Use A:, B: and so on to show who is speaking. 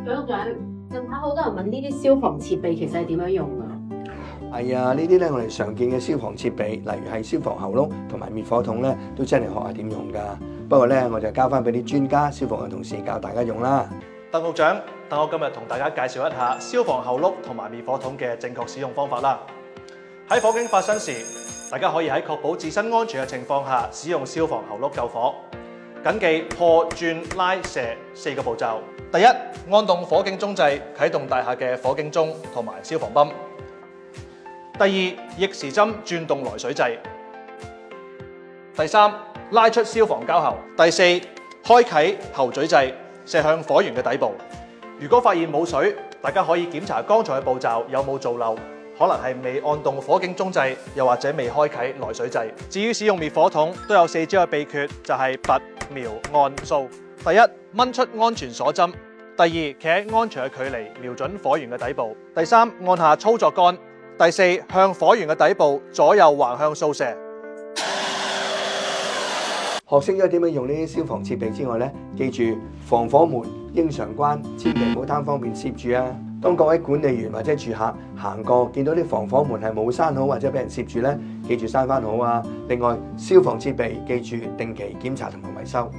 A: 張局長，近排好多人問呢啲消防設備其實係點樣用㗎？
B: 係啊，呢啲咧我哋常見嘅消防設備，例如係消防喉轆同埋滅火筒咧，都真係學下點用㗎。不過咧，我就交翻俾啲專家消防嘅同事教大家用啦。
C: 鄧局長，等我今日同大家介紹一下消防喉轆同埋滅火筒嘅正確使用方法啦。喺火警發生時，大家可以喺確保自身安全嘅情況下使用消防喉轆救火。謹記破、轉、拉、射4個步驟。第一，按動火警鐘掣，啟動大廈嘅火警鐘同埋消防泵。第二，逆時針轉動來水掣。第三，拉出消防膠喉。第四，開啟喉嘴掣，射向火源嘅底部。如果發現冇水，大家可以檢查剛才嘅步驟有冇做漏，可能係未按動火警鐘掣，又或者未開啟來水掣。至於使用滅火筒，都有4招嘅秘訣，就係拔、瞄、按、掃。第一，掹出安全鎖針。第二，企喺安全嘅距離，瞄準火源嘅底部。第三，按下操作桿。第四，向火源嘅底部左右橫向掃射。
B: 學識咗點樣用呢啲消防設備之外咧，記住防火門應常關，千祈唔好貪方便攝住啊！當各位管理員或者住客行過，見到啲防火門係冇閂好或者俾人攝住咧，記住閂翻好啊！另外，消防設備記住定期檢查同埋維修。